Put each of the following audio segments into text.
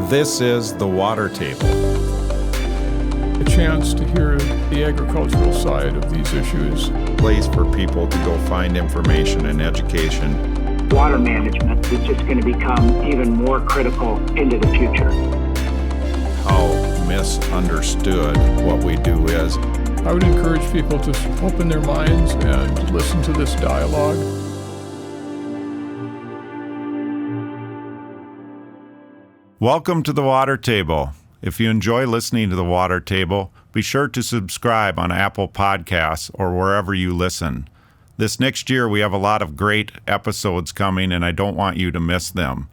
This is the Water Table. A chance to hear the agricultural side of these issues. Place for people to go find information and education. Water management is just going to become even more critical into the future. How misunderstood what we do is. I would encourage people to open their minds and listen to this dialogue. Welcome to the Water Table. If you enjoy listening to the Water Table, be sure to subscribe on Apple Podcasts or wherever you listen. This next year, we have a lot of great episodes coming, and I don't want you to miss them.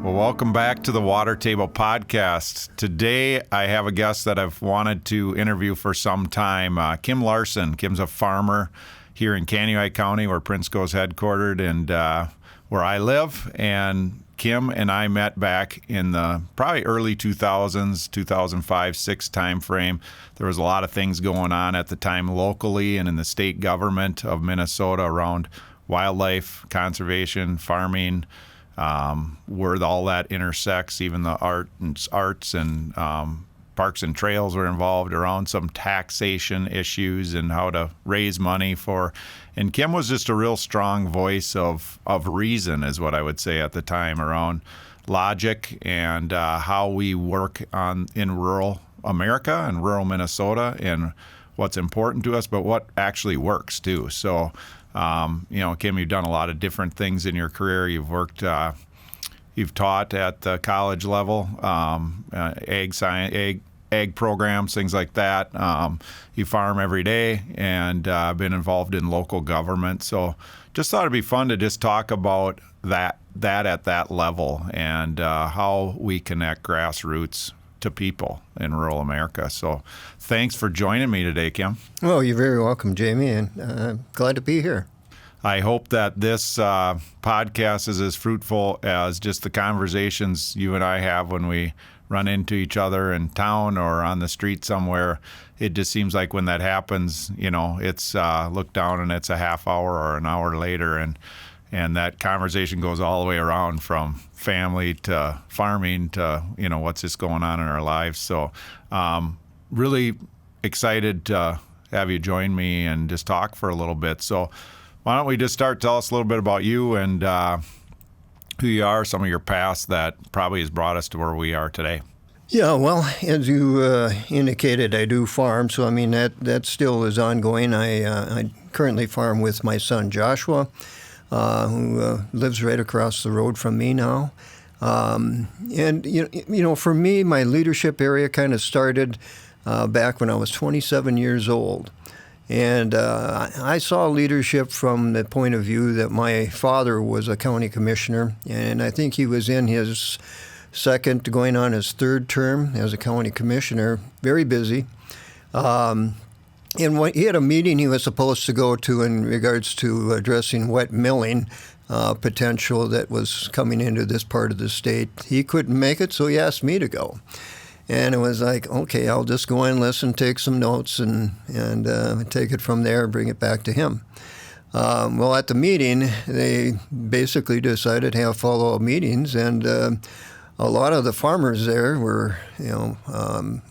Well, welcome back to the Water Table Podcast. Today, I have a guest that I've wanted to interview for some time, Kim Larson. Kim's a farmer here in Kandiyohi County, where Prinsco's headquartered and where I live. And Kim and I met back in the probably early 2000s, 2005-06 timeframe. There was a lot of things going on at the time locally and in the state government of Minnesota around wildlife conservation, farming, where all that intersects. Even the arts and parks and trails were involved around some taxation issues and how to raise money for. And Kim was just a real strong voice of reason, is what I would say at the time, around logic and how we work in rural America and rural Minnesota and what's important to us, but what actually works too. So, Kim, you've done a lot of different things in your career. You've worked, you've taught at the college level, ag programs, things like that. You farm every day and been involved in local government. So just thought it'd be fun to just talk about that at that level and how we connect grassroots to people in rural America. So thanks for joining me today, Kim. Well, you're very welcome, Jamie, and glad to be here. I hope that this podcast is as fruitful as just the conversations you and I have when we run into each other in town or on the street somewhere. It just seems like when that happens, it's looked down and it's a half hour or an hour later, and that conversation goes all the way around from family to farming to, what's just going on in our lives. So really excited to have you join me and just talk for a little bit. So why don't we just start? Tell us a little bit about you and who you are, some of your past that probably has brought us to where we are today. Yeah, well, as you indicated, I do farm, so that still is ongoing. I currently farm with my son Joshua, who lives right across the road from me now. And for me, my leadership area kind of started back when I was 27 years old. And I saw leadership from the point of view that my father was a county commissioner, and I think he was in his second, going on his third term as a county commissioner, very busy. And he had a meeting he was supposed to go to in regards to addressing wet milling potential that was coming into this part of the state. He couldn't make it, so he asked me to go. And it was like, okay, I'll just go in, listen, take some notes, and take it from there and bring it back to him. Well, at the meeting, they basically decided to have follow-up meetings, and a lot of the farmers there were,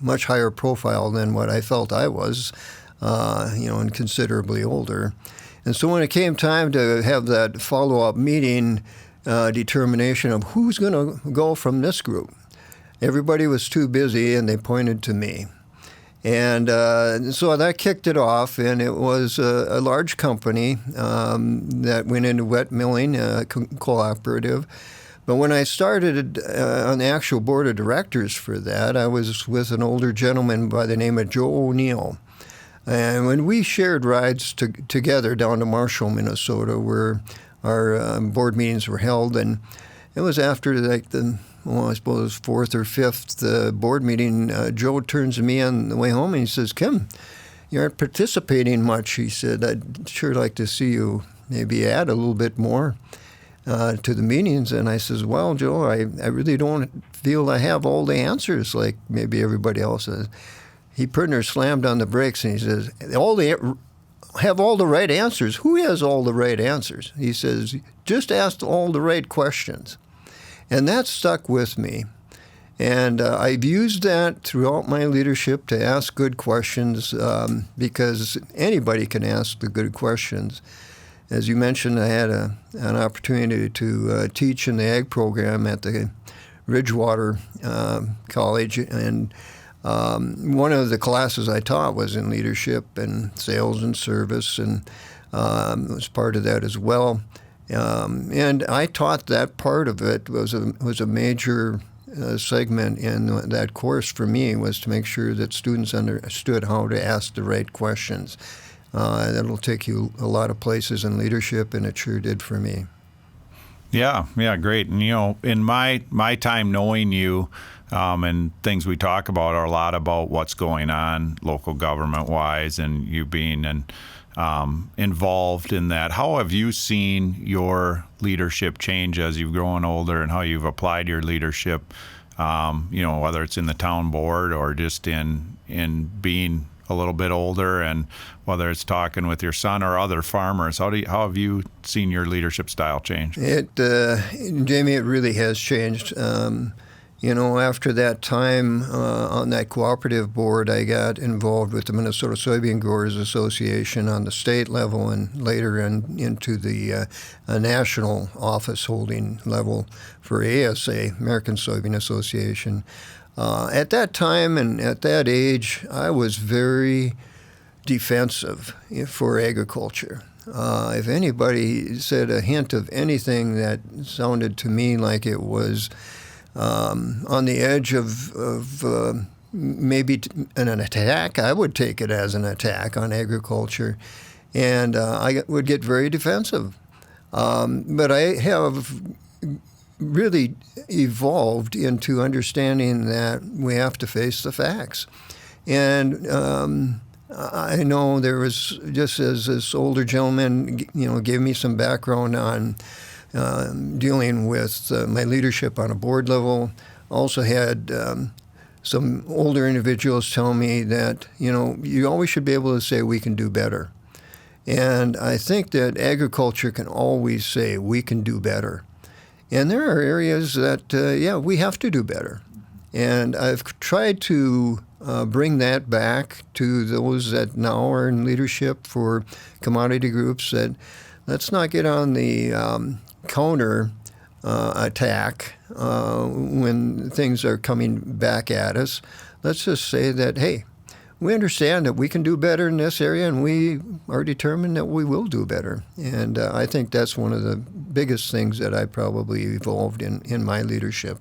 much higher profile than what I felt I was, and considerably older. And so when it came time to have that follow-up meeting determination of who's going to go from this group, everybody was too busy, and they pointed to me. And so that kicked it off, and it was a large company that went into wet milling, cooperative. But when I started on the actual board of directors for that, I was with an older gentleman by the name of Joe O'Neill. And when we shared rides together down to Marshall, Minnesota, where our board meetings were held, and it was after I suppose fourth or fifth board meeting, Joe turns to me on the way home and he says, "Kim, you aren't participating much." He said, "I'd sure like to see you maybe add a little bit more to the meetings." And I says, "Well, Joe, I really don't feel I have all the answers like maybe everybody else has." He pretty much slammed on the brakes and he says, have all the right answers. Who has all the right answers? He says, just ask all the right questions. And that stuck with me. And I've used that throughout my leadership to ask good questions because anybody can ask the good questions. As you mentioned, I had an opportunity to teach in the ag program at the Ridgewater College, and one of the classes I taught was in leadership and sales and service, and was part of that as well. And I taught that part of it was a major segment in that course for me, was to make sure that students understood how to ask the right questions. That'll take you a lot of places in leadership, and it sure did for me. Yeah, great. And in my time knowing you, and things we talk about are a lot about what's going on local government wise, and you being involved in that. How have you seen your leadership change as you've grown older, and how you've applied your leadership? Whether it's in the town board or just in being a little bit older, and whether it's talking with your son or other farmers, how have you seen your leadership style change? Jamie, it really has changed. After that time on that cooperative board, I got involved with the Minnesota Soybean Growers Association on the state level, and later into the national office holding level for ASA, American Soybean Association. At that time and at that age, I was very defensive for agriculture. If anybody said a hint of anything that sounded to me like it was on the edge of maybe an attack, I would take it as an attack on agriculture, and I would get very defensive. But I have really evolved into understanding that we have to face the facts. And I know there was, just as this older gentleman, gave me some background on dealing with my leadership on a board level. Also had some older individuals tell me that, you always should be able to say we can do better. And I think that agriculture can always say we can do better. And there are areas that, we have to do better. And I've tried to bring that back to those that now are in leadership for commodity groups, that let's not get on the counter attack when things are coming back at us. Let's just say that, hey, we understand that we can do better in this area, and we are determined that we will do better. And I think that's one of the biggest things that I probably evolved in my leadership.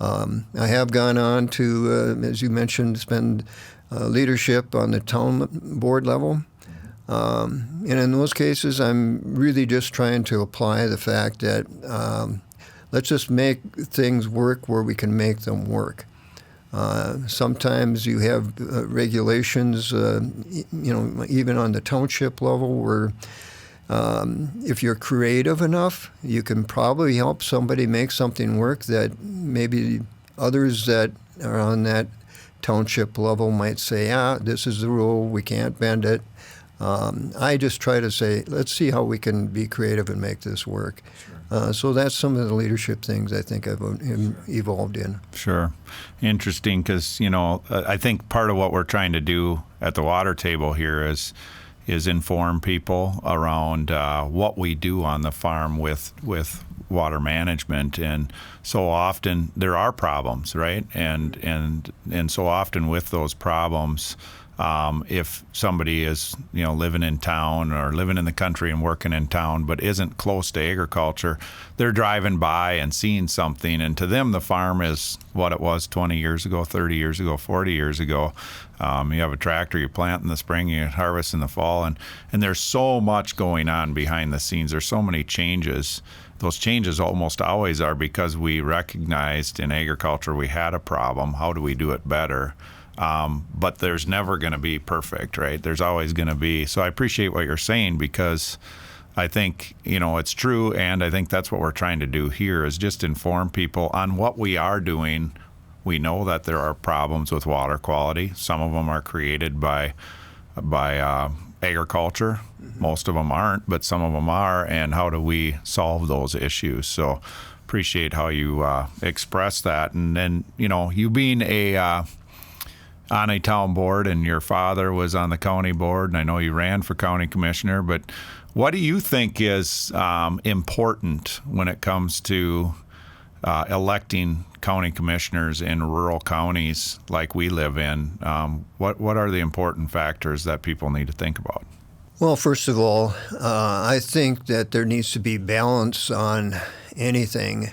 I have gone on to, as you mentioned, spend leadership on the town board level. And in those cases, I'm really just trying to apply the fact that let's just make things work where we can make them work. Sometimes you have regulations, even on the township level, where if you're creative enough, you can probably help somebody make something work that maybe others that are on that township level might say, this is the rule, we can't bend it. I just try to say, let's see how we can be creative and make this work. Sure. So that's some of the leadership things I think I've evolved in. Sure. Interesting, because, I think part of what we're trying to do at the water table here is inform people around what we do on the farm with water management. And so often there are problems, right? And so often with those problems, if somebody is, living in town or living in the country and working in town but isn't close to agriculture, they're driving by and seeing something, and to them the farm is what it was 20 years ago, 30 years ago, 40 years ago. You have a tractor, you plant in the spring, you harvest in the fall, and there's so much going on behind the scenes. There's so many changes. Those changes almost always are because we recognized in agriculture we had a problem. How do we do it better? But there's never going to be perfect, right? There's always going to be. So I appreciate what you're saying, because I think, it's true, and I think that's what we're trying to do here, is just inform people on what we are doing. We know that there are problems with water quality. Some of them are created by agriculture. Most of them aren't, but some of them are. And how do we solve those issues? So appreciate how you express that. And then, you being on a town board, and your father was on the county board, and I know you ran for county commissioner, but what do you think is important when it comes to electing county commissioners in rural counties like we live in? What are the important factors that people need to think about? Well, first of all, I think that there needs to be balance on anything.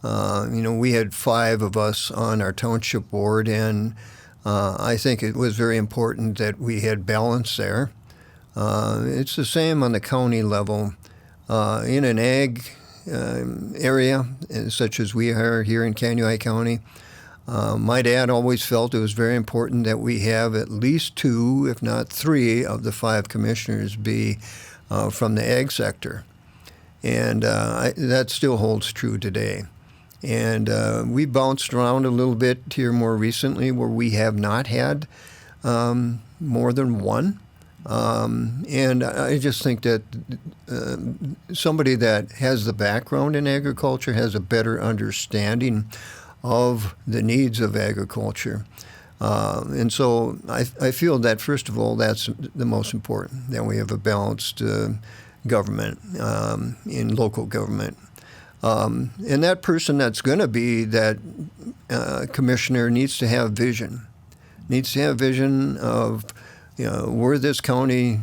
We had 5 of us on our township board, and I think it was very important that we had balance there. It's the same on the county level. In an ag area, such as we are here in Kandiyohi County, my dad always felt it was very important that we have at least 2, if not 3, of the 5 commissioners be from the ag sector. And that still holds true today. And we bounced around a little bit here more recently where we have not had more than 1. And I just think that somebody that has the background in agriculture has a better understanding of the needs of agriculture. And so I feel that, first of all, that's the most important, that we have a balanced government in local government. And that person that's going to be that commissioner needs to have vision, of where this county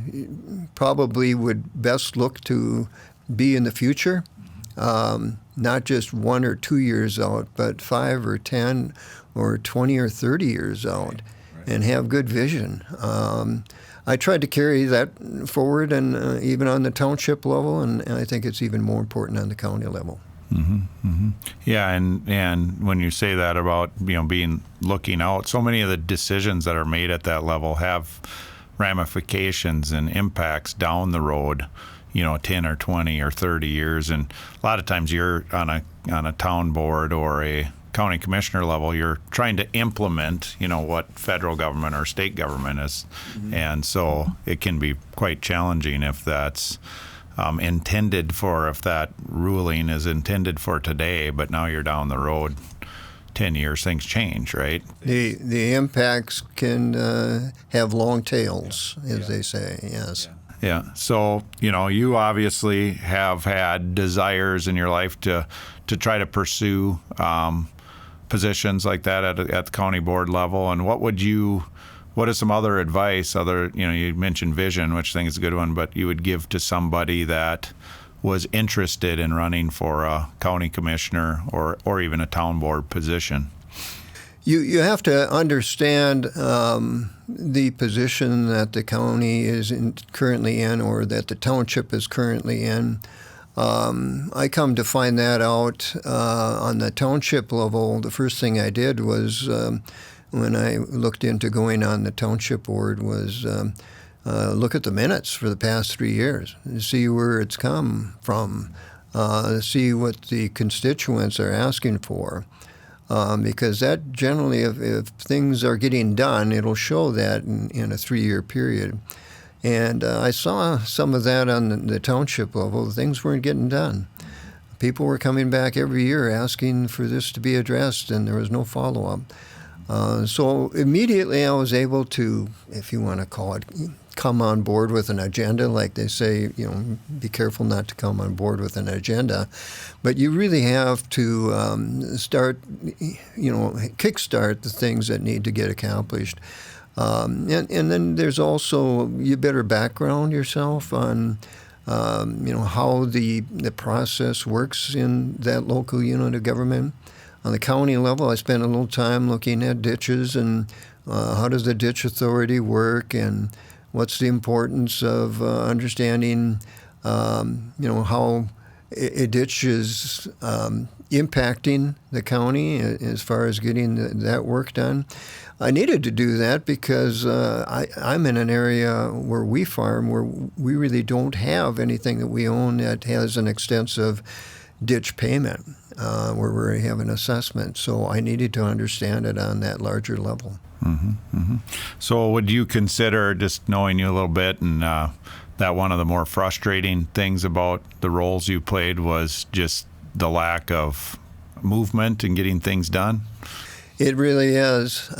probably would best look to be in the future, not just 1 or 2 years out, but 5 or 10 or 20 or 30 years out, and have good vision. I tried to carry that forward, and even on the township level, and I think it's even more important on the county level. Mm-hmm, mm-hmm. Yeah, and when you say that about looking out, so many of the decisions that are made at that level have ramifications and impacts down the road, 10 or 20 or 30 years. And a lot of times you're on a town board or a county commissioner level, you're trying to implement, what federal government or state government is. Mm-hmm. And so it can be quite challenging if that's if that ruling is intended for today, but now you're down the road 10 years, things change, right? The impacts can have long tails, as they say, yes. Yeah. So, you obviously have had desires in your life to try to pursue positions like that at the county board level. And what is some other advice, you mentioned vision, which I think is a good one, but you would give to somebody that was interested in running for a county commissioner or even a town board position? You have to understand the position that the county is currently in, or that the township is currently in. I come to find that out on the township level. The first thing I did was, when I looked into going on the township board, was look at the minutes for the past 3 years, see where it's come from, see what the constituents are asking for. Because that generally, if things are getting done, it'll show that in a 3-year period. And I saw some of that on the township level. Things weren't getting done. People were coming back every year asking for this to be addressed, and there was no follow-up. So immediately I was able to, if you want to call it, come on board with an agenda. Like they say, be careful not to come on board with an agenda. But you really have to kickstart the things that need to get accomplished. And then there's also, you better background yourself on how the process works in that local unit of government. On the county level, I spent a little time looking at ditches and how does the ditch authority work, and what's the importance of understanding, how a ditch is impacting the county as far as getting that work done. I needed to do that because I'm in an area where we farm where we really don't have anything that we own that has an extensive ditch payment, where we have an assessment. So I needed to understand it on that larger level. So would you consider, just knowing you a little bit, and that one of the more frustrating things about the roles you played was just the lack of movement and getting things done? It really is.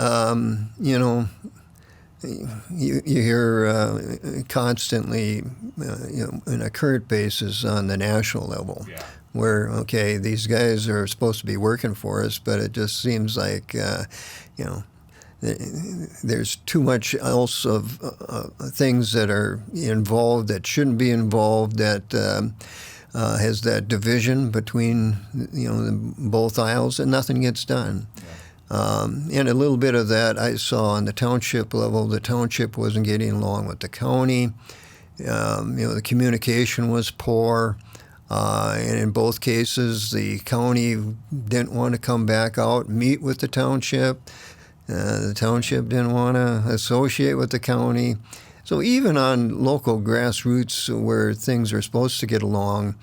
You hear constantly, on a current basis on the national level, where, okay, these guys are supposed to be working for us, but it just seems like, there's too much else of things that are involved that shouldn't be involved, that has that division between both aisles, and nothing gets done. And a little bit of that I saw on the township level. The township wasn't getting along with the county. The communication was poor. And in both cases, the county didn't want to come back out and meet with the township. The township didn't want to associate with the county. So even on local grassroots where things are supposed to get along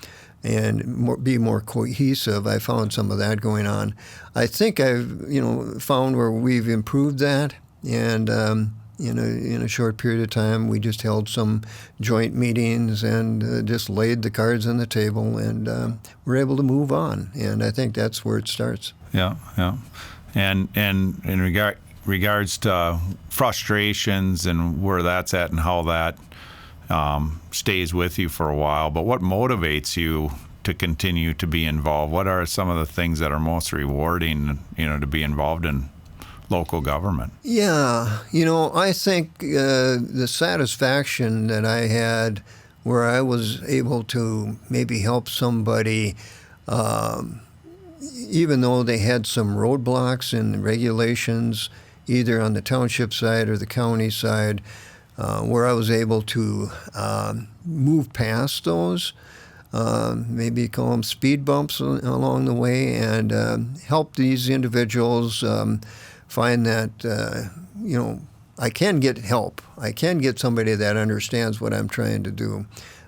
and be more cohesive, I found some of that going on. I think I've found where we've improved that, and in a short period of time, we just held some joint meetings and just laid the cards on the table, and we're able to move on. And I think that's where it starts. Yeah. And in regards to frustrations and where that's at and how that stays with you for a while, but what motivates you to continue to be involved? What are some of the things that are most rewarding, to be involved in local government? Yeah, I think the satisfaction that I had where I was able to maybe help somebody, even though they had some roadblocks and regulations, either on the township side or the county side, where I was able to move past those, maybe call them speed bumps along the way, and help these individuals find that, I can get help. I can get somebody that understands what I'm trying to do.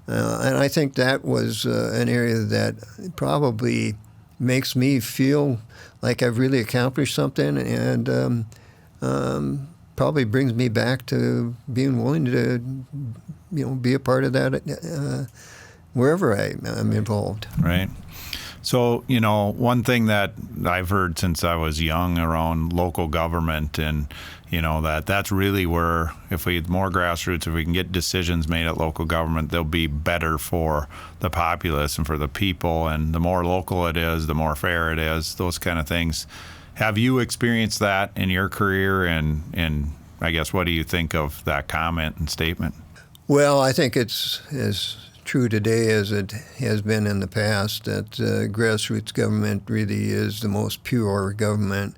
And I think that was an area that probably makes me feel like I've really accomplished something, and probably brings me back to being willing to, be a part of that wherever I'm involved. Right. So, one thing that I've heard since I was young around local government, and, that's really where, if we get more grassroots, if we can get decisions made at local government, they'll be better for the populace and for the people. And the more local it is, the more fair it is, those kind of things. Have you experienced that in your career? And I guess, what do you think of that comment and statement? Well, I think it's as true today as it has been in the past, that grassroots government really is the most pure government.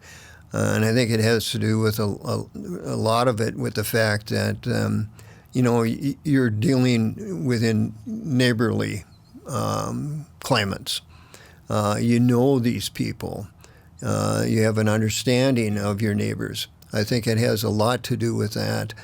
And I think it has to do with a lot of it with the fact that, you're dealing within neighborly claimants. These people. You have an understanding of your neighbors. I think it has a lot to do with that.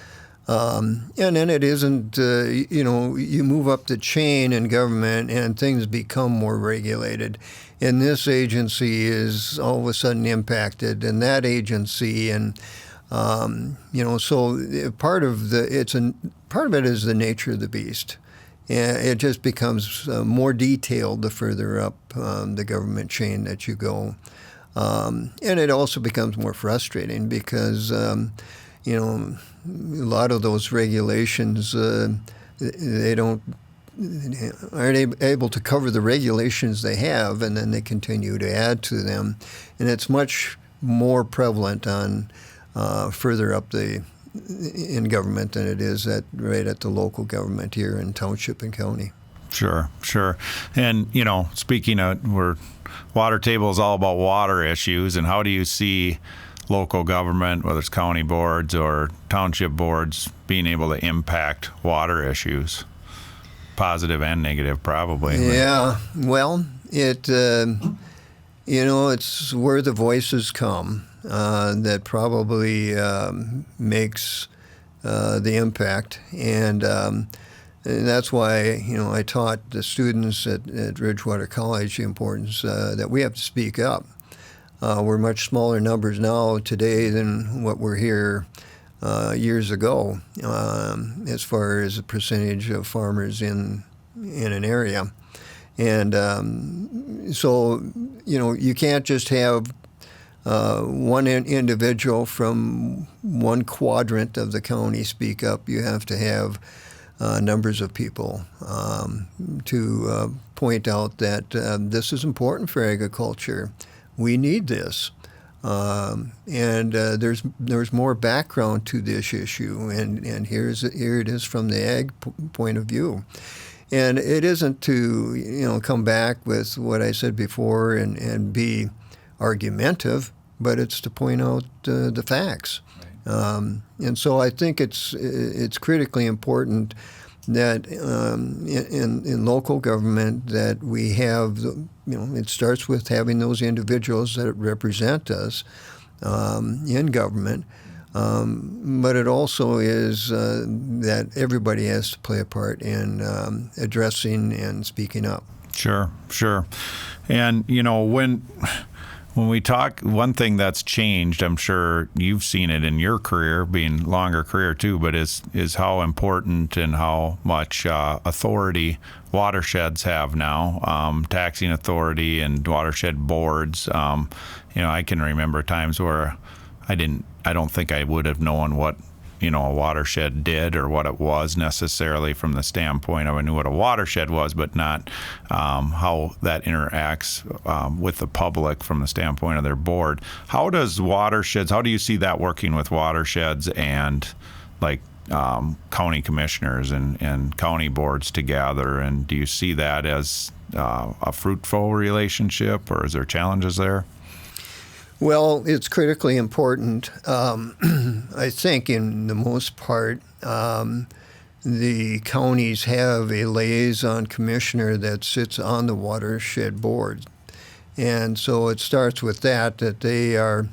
And then it isn't, you move up the chain in government and things become more regulated. And this agency is all of a sudden impacted, and that agency, and so part of it is the nature of the beast. And it just becomes more detailed the further up the government chain that you go. And it also becomes more frustrating because, a lot of those regulations, they aren't able to cover the regulations they have, and then they continue to add to them. And it's much more prevalent on further up in government than it is right at the local government here in township and county. Sure. And, speaking of, Water Table is all about water issues, and how do you see local government, whether it's county boards or township boards, being able to impact water issues? Positive and negative, probably. Yeah, well, it's where the voices come that probably makes the impact. And that's why, I taught the students at Ridgewater College the importance that we have to speak up. We're much smaller numbers now today than what were here years ago, as far as the percentage of farmers in an area. And so, you can't just have one individual from one quadrant of the county speak up. You have to have numbers of people to point out that this is important for agriculture. We need this. And there's more background to this issue, and here it is from the ag point of view. And it isn't to come back with what I said before and be argumentative, but it's to point out the facts. And so I think it's critically important that in local government that we have, it starts with having those individuals that represent us in government, but it also is that everybody has to play a part in addressing and speaking up. Sure. And, when we talk, one thing that's changed, I'm sure you've seen it in your career, being longer career too, but is how important and how much authority watersheds have now, taxing authority and watershed boards. I can remember times where I don't think I would have known what a watershed did or what it was necessarily from the standpoint of I knew what a watershed was, but not how that interacts with the public from the standpoint of their board. How do you see that working with watersheds and like county commissioners and county boards together? And do you see that as a fruitful relationship, or is there challenges there? Well, it's critically important. I think in the most part, the counties have a liaison commissioner that sits on the watershed board. And so it starts with that they are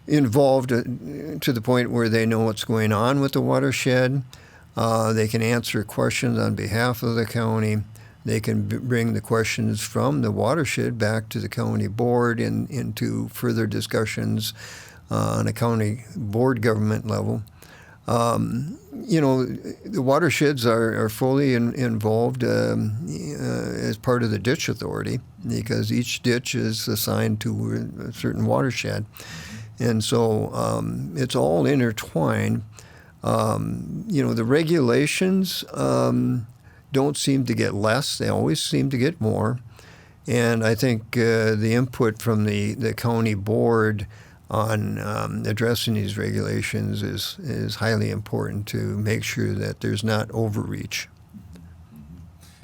involved to the point where they know what's going on with the watershed. They can answer questions on behalf of the county. They can bring the questions from the watershed back to the county board and into further discussions on a county board government level. The watersheds are fully involved as part of the ditch authority because each ditch is assigned to a certain watershed. And so it's all intertwined. The regulations don't seem to get less. They always seem to get more. And I think the input from the county board on addressing these regulations is highly important to make sure that there's not overreach.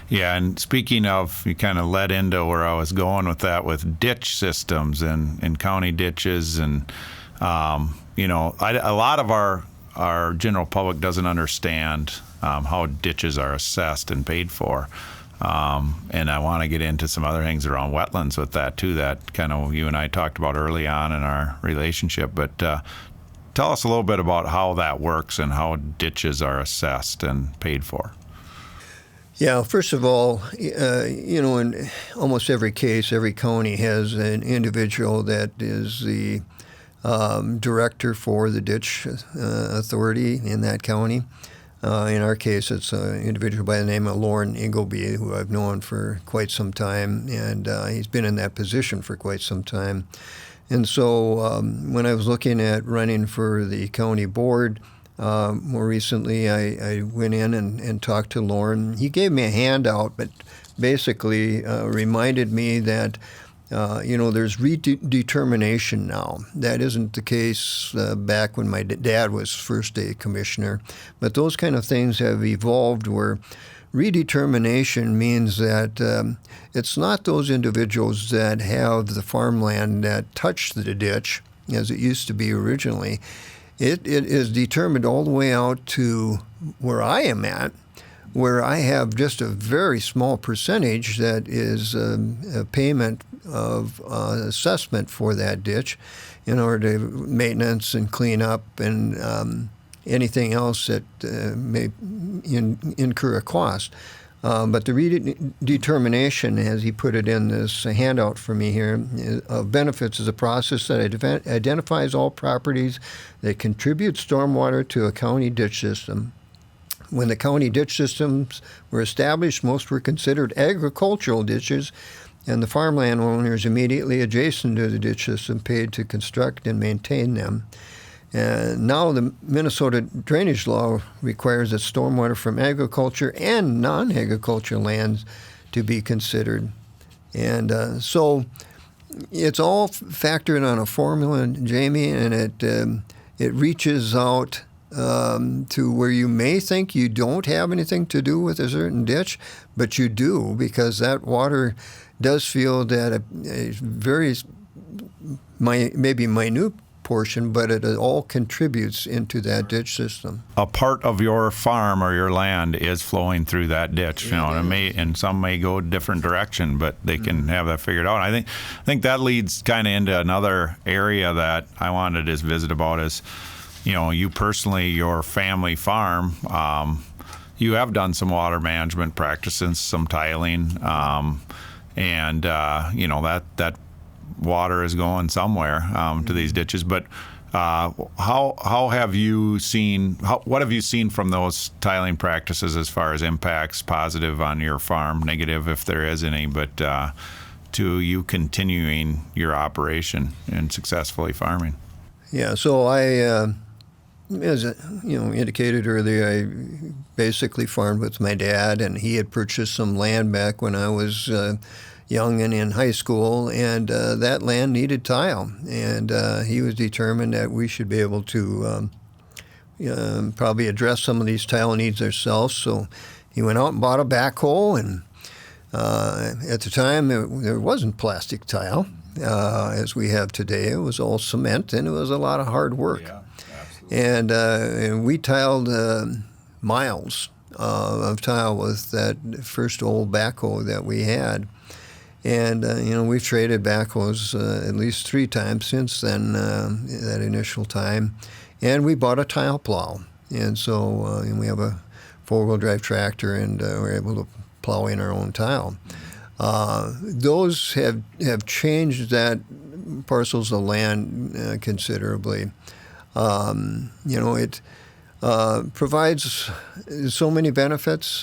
Yeah, and speaking of, you kind of led into where I was going with that, with ditch systems and county ditches. And, a lot of our general public doesn't understand how ditches are assessed and paid for. And I want to get into some other things around wetlands with that too, that kind of you and I talked about early on in our relationship. But tell us a little bit about how that works and how ditches are assessed and paid for. Yeah, first of all, in almost every case, every county has an individual that is the director for the ditch authority in that county. In our case, it's an individual by the name of Lauren Ingleby, who I've known for quite some time, and he's been in that position for quite some time. And so when I was looking at running for the county board, more recently I went in and talked to Lauren. He gave me a handout, but basically reminded me that there's redetermination now. That isn't the case back when my dad was first a commissioner, but those kind of things have evolved where redetermination means that it's not those individuals that have the farmland that touch the ditch, as it used to be originally. It is determined all the way out to where I am at, where I have just a very small percentage that is a payment of assessment for that ditch in order to maintenance and clean up and anything else that may incur a cost. But the redetermination, as he put it in this handout for me here, of benefits is a process that identifies all properties that contribute stormwater to a county ditch system. When the county ditch systems were established, most were considered agricultural ditches, and the farmland owners immediately adjacent to the ditch system paid to construct and maintain them. Now the Minnesota drainage law requires that stormwater from agriculture and non-agricultural lands to be considered. And so it's all factored on a formula, Jamie, and it reaches out to where you may think you don't have anything to do with a certain ditch, but you do, because that water does feel that a very maybe minute portion, but it all contributes into that ditch system. A part of your farm or your land is flowing through that ditch, and some may go a different direction, but they can have that figured out. I think that leads kind of into another area that I wanted to visit about is, you personally, your family farm, you have done some water management practices, some tiling, and that water is going somewhere to these ditches. But how have you seen? What have you seen from those tiling practices as far as impacts, positive on your farm, negative if there is any, but to you continuing your operation and successfully farming? Yeah. So I, as indicated earlier, I basically farmed with my dad, and he had purchased some land back when I was young and in high school, and that land needed tile, and he was determined that we should be able to probably address some of these tile needs ourselves. So he went out and bought a backhoe, and at the time there wasn't plastic tile as we have today. It was all cement, and it was a lot of hard work. Yeah, absolutely. And we tiled miles of tile with that first old backhoe that we had. And, we've traded backhoes at least 3 times since then, that initial time. And we bought a tile plow. And so and we have a 4-wheel drive tractor, and we're able to plow in our own tile. Those have changed that parcels of land considerably. It provides so many benefits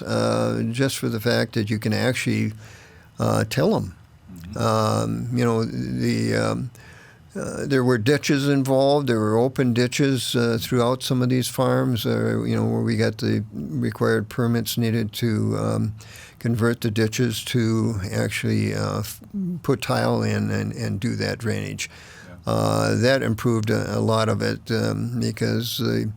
just for the fact that you can actually till them. There were ditches involved. There were open ditches throughout some of these farms, where we got the required permits needed to convert the ditches to actually put tile in and do that drainage. That improved a lot of it because the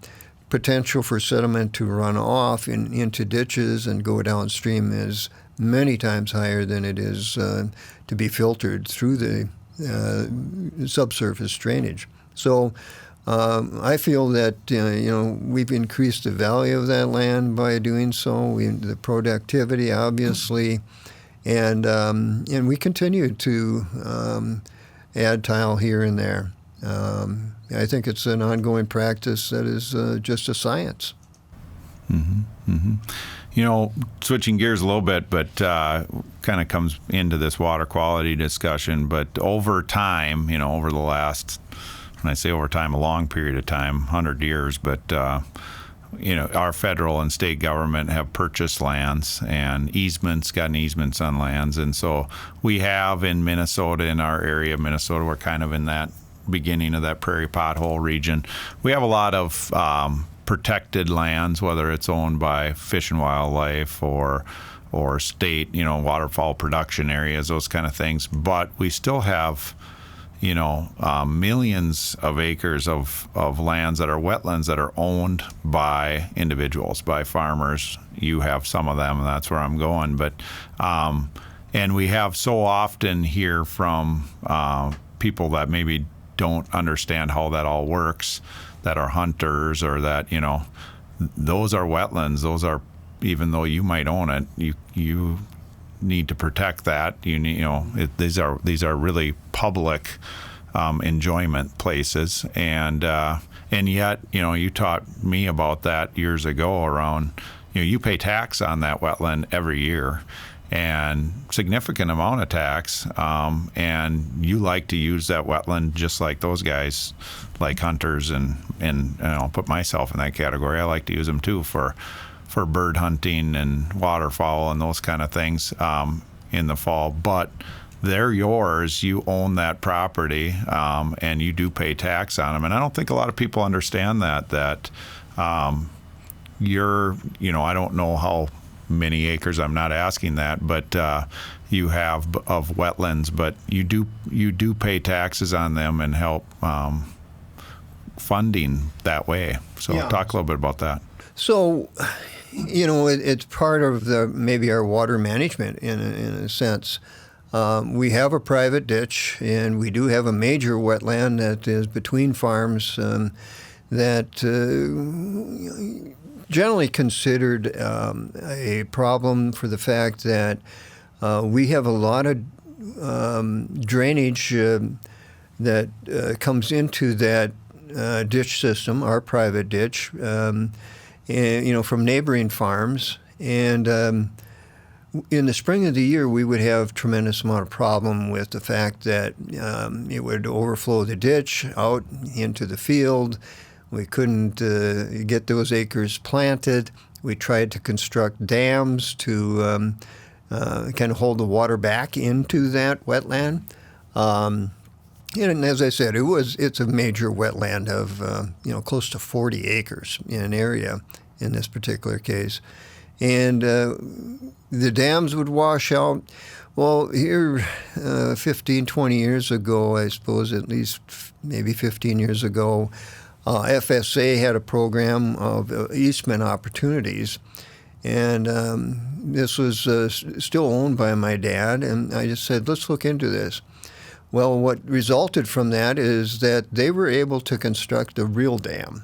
potential for sediment to run off into ditches and go downstream is many times higher than it is to be filtered through the subsurface drainage. So I feel that we've increased the value of that land by doing so. The productivity, obviously, and we continue to add tile here and there. I think it's an ongoing practice that is just a science. Mm-hmm. Mm-hmm. Switching gears a little bit, but kind of comes into this water quality discussion. But over time, over the last, when I say over time, a long period of time, 100 years, but our federal and state government have purchased lands and gotten easements on lands. And so we have in Minnesota, in our area of Minnesota, we're kind of in that beginning of that prairie pothole region. We have a lot of protected lands, whether it's owned by Fish and Wildlife or state, waterfowl production areas, those kind of things. But we still have, millions of acres of lands that are wetlands that are owned by individuals, by farmers. You have some of them, and that's where I'm going. But and we have so often hear from people that maybe don't understand how that all works, that are hunters, or that those are wetlands. Those are, even though you might own it, you need to protect that. These are really public enjoyment places, and yet you taught me about that years ago around you pay tax on that wetland every year, and significant amount of tax, and you like to use that wetland just like those guys, like hunters, and I'll put myself in that category. I like to use them too for bird hunting and waterfowl and those kind of things in the fall. But they're yours. You own that property, and you do pay tax on them. And I don't think a lot of people understand that you're, I don't know how many acres, I'm not asking that, but you have of wetlands, but you do pay taxes on them and help funding that way. So talk a little bit about that. So, it's part of maybe our water management in a sense. We have a private ditch, and we do have a major wetland that is between farms that generally considered a problem for the fact that we have a lot of drainage that comes into that ditch system, our private ditch, from neighboring farms. And in the spring of the year, we would have tremendous amount of problem with the fact that it would overflow the ditch out into the field. We couldn't get those acres planted. We tried to construct dams to kind of hold the water back into that wetland. And as I said, it's a major wetland of close to 40 acres in an area in this particular case. And the dams would wash out. Well, here 15, 20 years ago, I suppose at least maybe 15 years ago, FSA had a program of easement opportunities, and this was still owned by my dad, and I just said, let's look into this. Well, what resulted from that is that they were able to construct a real dam,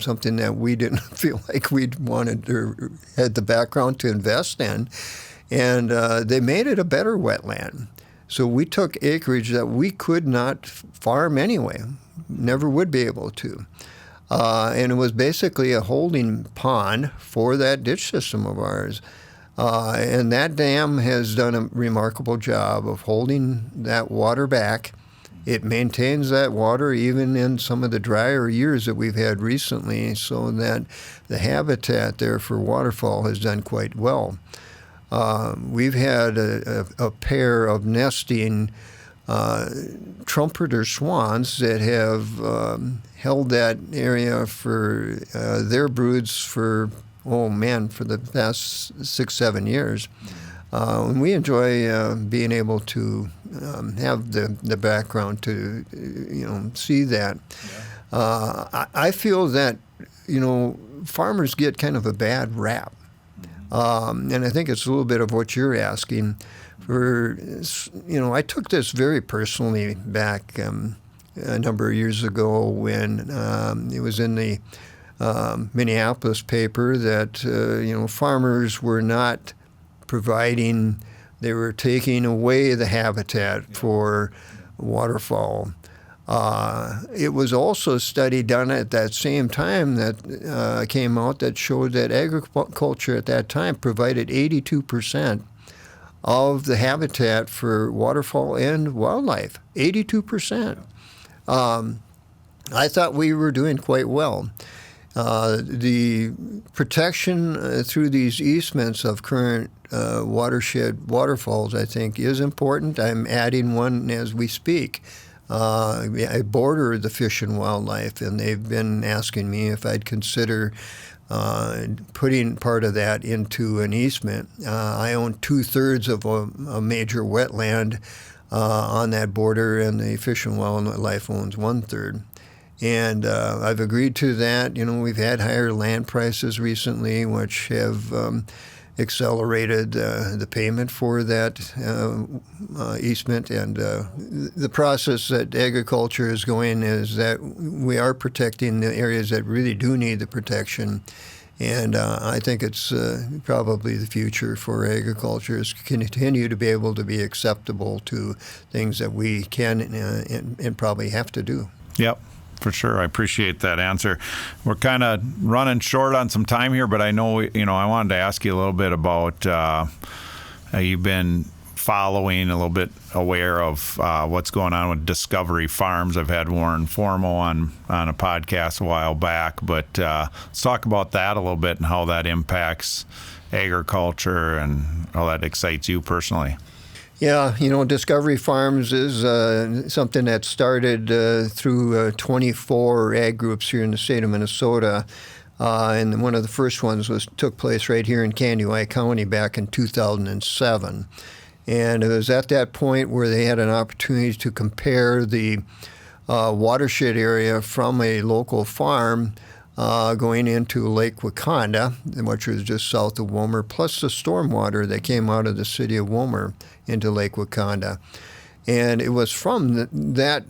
something that we didn't feel like we'd wanted or had the background to invest in, and they made it a better wetland. So we took acreage that we could not farm anyway, never would be able to. And it was basically a holding pond for that ditch system of ours. And that dam has done a remarkable job of holding that water back. It maintains that water even in some of the drier years that we've had recently, so that the habitat there for waterfowl has done quite well. We've had a pair of nesting trumpeter swans that have held that area for their broods for the past 6-7 years. And we enjoy being able to have the background to see that. I feel that farmers get kind of a bad rap. And I think it's a little bit of what you're asking. I took this very personally back a number of years ago when it was in the Minneapolis paper that farmers were not providing; they were taking away the habitat for waterfowl. It was also a study done at that same time that came out that showed that agriculture at that time provided 82% of the habitat for waterfowl and wildlife. 82%. I thought we were doing quite well. The protection through these easements of current watershed waterfalls, I think, is important. I'm adding one as we speak. I border the fish and wildlife, and they've been asking me if I'd consider putting part of that into an easement. I own 2/3 of a major wetland on that border, and the fish and wildlife owns 1/3. And I've agreed to that. We've had higher land prices recently, which have accelerated the payment for that easement. And the process that agriculture is going is that we are protecting the areas that really do need the protection. And I think it's probably the future for agriculture is to continue to be able to be acceptable to things that we can and probably have to do. Yep. for sure. I appreciate that answer. We're kind of running short on some time here, but I know, I wanted to ask you a little bit about, you've been following, a little bit aware of what's going on with Discovery Farms. I've had Warren Formo on a podcast a while back, but let's talk about that a little bit and how that impacts agriculture and how that excites you personally. Yeah, Discovery Farms is something that started through 24 ag groups here in the state of Minnesota. And one of the first ones took place right here in Kandiyohi County back in 2007. And it was at that point where they had an opportunity to compare the Watershed area from a local farm going into Lake Wakanda, which was just south of Willmar, plus the stormwater that came out of the city of Willmar into Lake Wakanda. And it was from that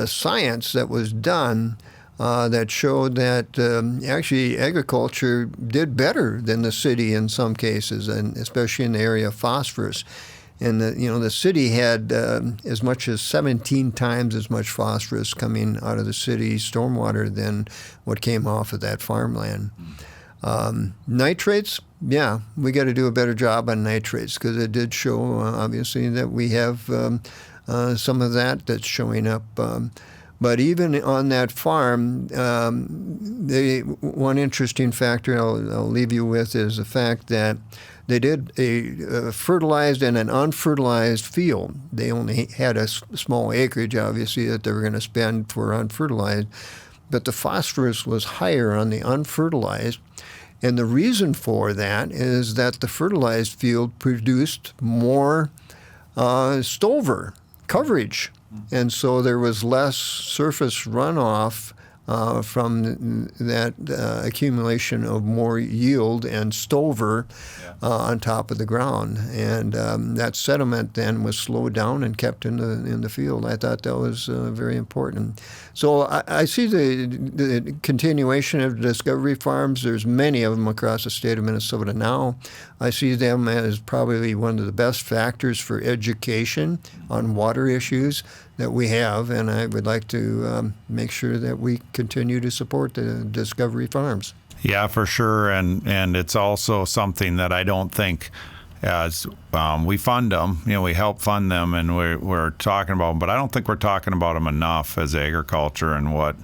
science that was done that showed that actually agriculture did better than the city in some cases, and especially in the area of phosphorus. And the city had as much as 17 times as much phosphorus coming out of the city stormwater than what came off of that farmland. Nitrates, yeah, we got to do a better job on nitrates, because it did show obviously that we have some of that's showing up. But even on that farm, one interesting factor I'll leave you with is the fact that they did a fertilized and an unfertilized field. They only had a small acreage, obviously, that they were going to spend for unfertilized, but the phosphorus was higher on the unfertilized. And the reason for that is that the fertilized field produced more stover coverage. And so there was less surface runoff from that accumulation of more yield and stover on top of the ground. And that sediment then was slowed down and kept in the field. I thought that was very important. So I see the continuation of Discovery Farms. There's many of them across the state of Minnesota now. I see them as probably one of the best factors for education on water issues that we have, and I would like to make sure that we continue to support the Discovery Farms. Yeah, for sure, and it's also something that I don't think, as we fund them, we help fund them, and we're talking about them, but I don't think we're talking about them enough as agriculture, and what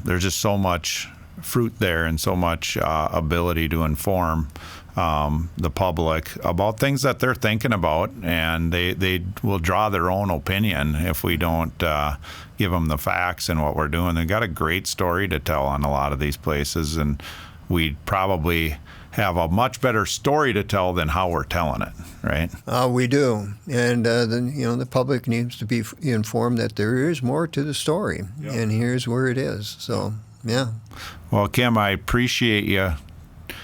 there's just so much fruit there and so much ability to inform the public about things that they're thinking about, and they will draw their own opinion if we don't give them the facts and what we're doing. They've got a great story to tell on a lot of these places, and we probably have a much better story to tell than how we're telling it, right? We do, and the public needs to be informed that there is more to the story, and here's where it is. So, yeah. Well, Kim, I appreciate you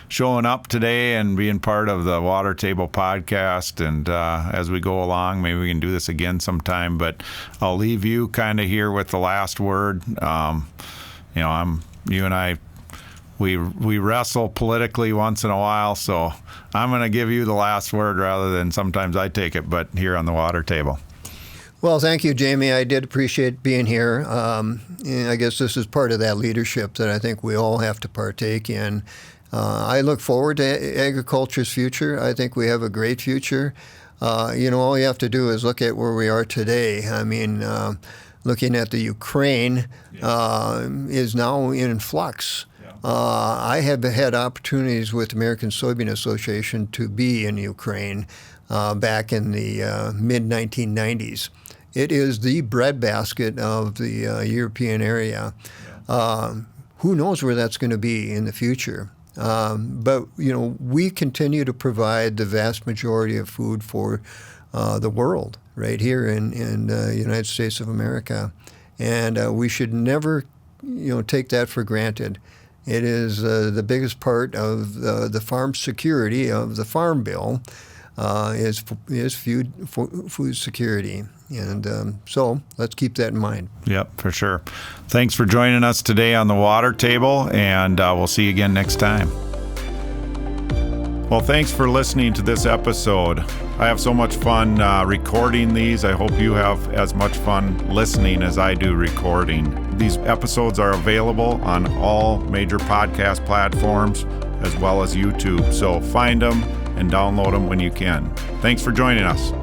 showing up today and being part of the Water Table podcast. And as we go along, maybe we can do this again sometime. But I'll leave you kind of here with the last word. You and I, we wrestle politically once in a while, so I'm going to give you the last word rather than sometimes I take it, but here on the Water Table. Well, thank you, Jamie. I did appreciate being here. I guess this is part of that leadership that I think we all have to partake in. I look forward to agriculture's future. I think we have a great future. All you have to do is look at where we are today. I mean, looking at the Ukraine is now in flux. I have had opportunities with the American Soybean Association to be in Ukraine back in the mid-1990s. It is the breadbasket of the European area. Who knows where that's going to be in the future? But we continue to provide the vast majority of food for the world right here in the United States of America, and we should never take that for granted. It is the biggest part of the farm security of the Farm Bill is food security. And so let's keep that in mind. Yep, for sure. Thanks for joining us today on the Water Table, and we'll see you again next time. Well, thanks for listening to this episode. I have so much fun recording these. I hope you have as much fun listening as I do recording. These episodes are available on all major podcast platforms as well as YouTube. So find them and download them when you can. Thanks for joining us.